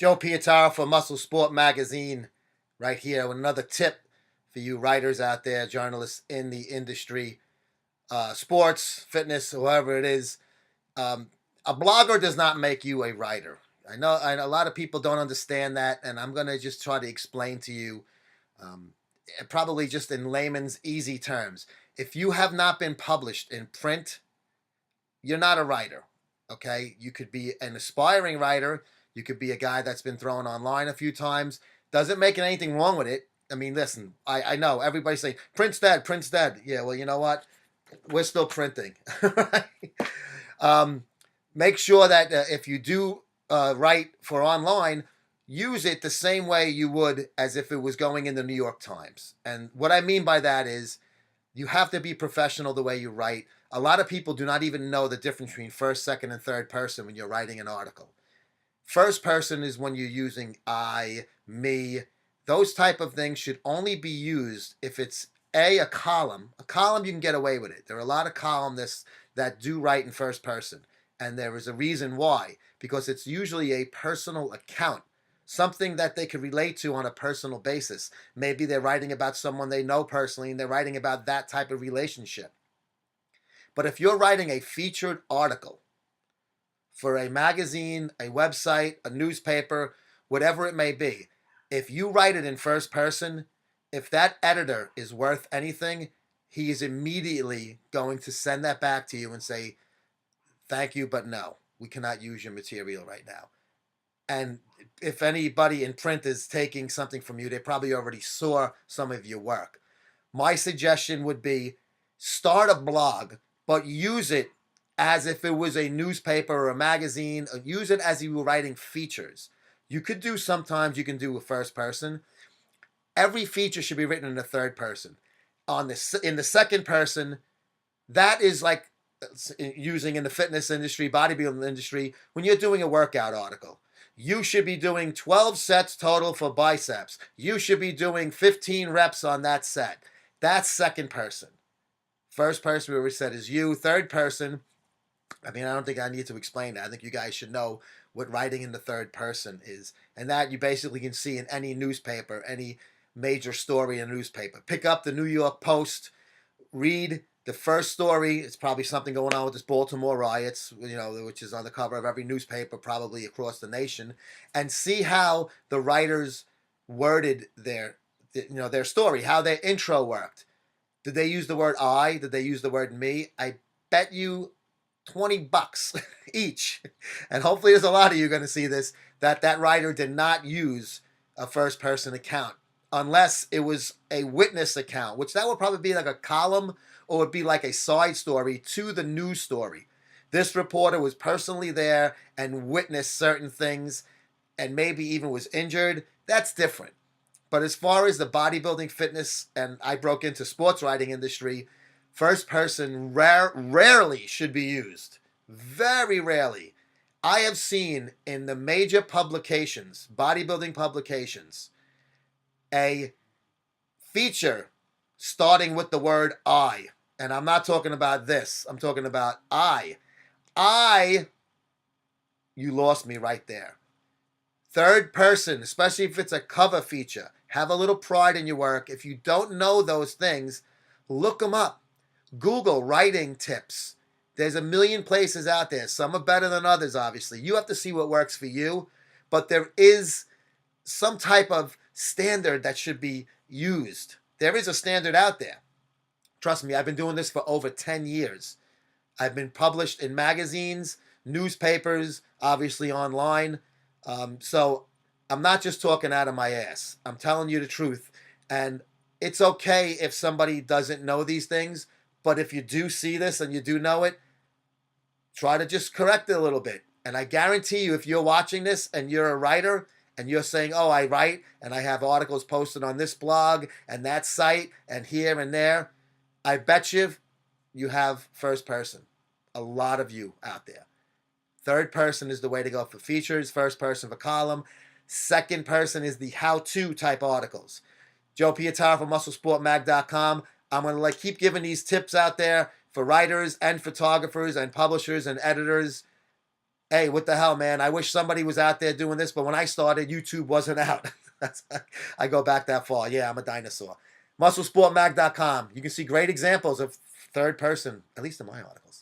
Joe Pietaro for MuscleSport Magazine, right here with another tip for you writers out there, journalists in the industry, sports, fitness, whoever it is. Um, a blogger does not make you a writer. I know a lot of people don't understand that, and I'm going to just try to explain to you, um, probably just in layman's easy terms. If you have not been published in print, you're not a writer. Okay, you could be an aspiring writer. You could be a guy that's been thrown online a few times. Doesn't make anything wrong with it. I mean, listen, I know everybody's saying print's dead, print's dead. Yeah, well, you know what? We're still printing. Right? um, Make sure that if you do write for online, use it the same way you would as if it was going in the New York Times. And what I mean by that is you have to be professional the way you write. A lot of people do not even know the difference between first, second, and third person when you're writing an article. First person is when you're using I, me. Those type of things should only be used if it's a column. A column, you can get away with it. There are a lot of columnists that do write in first person, and there is a reason why, because it's usually a personal account, something that they can relate to on a personal basis. Maybe they're writing about someone they know personally, and they're writing about that type of relationship. But if you're writing a featured article for a magazine, a website, a newspaper, whatever it may be, if you write it in first person, if that editor is worth anything, he is immediately going to send that back to you and say, thank you, but no, we cannot use your material right now. And if anybody in print is taking something from you, they probably already saw some of your work. My suggestion would be start a blog, but use it as if it was a newspaper or a magazine. Or use it as you were writing features. You could do sometimes you can do a first person. Every feature should be written in the third person. In the second person, that is like using in the fitness industry, bodybuilding industry, when you're doing a workout article. You should be doing 12 sets total for biceps. You should be doing 15 reps on that set. That's second person. First person, we already said, is you. Third person, I mean, I don't think I need to explain that. I think you guys should know what writing in the third person is. And that you basically can see in any newspaper, any major story in a newspaper. Pick up the New York Post, read the first story. It's probably something going on with this Baltimore riots, which is on the cover of every newspaper probably across the nation, and see how the writers worded their story, how their intro worked. Did they use the word I? Did they use the word me? I bet you $20 each, and hopefully there's a lot of you going to see this, that writer did not use a first person account unless it was a witness account, which that would probably be like a column or would be like a side story to the news story. This reporter was personally there and witnessed certain things and maybe even was injured. That's different. But as far as the bodybuilding, fitness, and I broke into sports writing industry, first person rarely should be used. Very rarely. I have seen in the major publications, bodybuilding publications, a feature starting with the word I. And I'm not talking about this. I'm talking about I. You lost me right there. Third person, especially if it's a cover feature, have a little pride in your work. If you don't know those things, look them up. Google writing tips. There's a million places out there. Some are better than others, obviously. You have to see what works for you. But there is some type of standard that should be used. There is a standard out there. Trust me, I've been doing this for over 10 years. I've been published in magazines, newspapers, obviously online. So I'm not just talking out of my ass. I'm telling you the truth. And it's okay if somebody doesn't know these things. But if you do see this and you do know it, try to just correct it a little bit. And I guarantee you, if you're watching this and you're a writer and you're saying, oh, I write and I have articles posted on this blog and that site and here and there, I bet you have first person. A lot of you out there. Third person is the way to go for features. First person for column. Second person is the how-to type articles. Joe Pietaro from MuscleSportMag.com. I'm going to keep giving these tips out there for writers and photographers and publishers and editors. hey, what the hell, man? I wish somebody was out there doing this, but when I started, YouTube wasn't out. I go back that far. Yeah, I'm a dinosaur. MuscleSportMag.com. You can see great examples of third person, at least in my articles.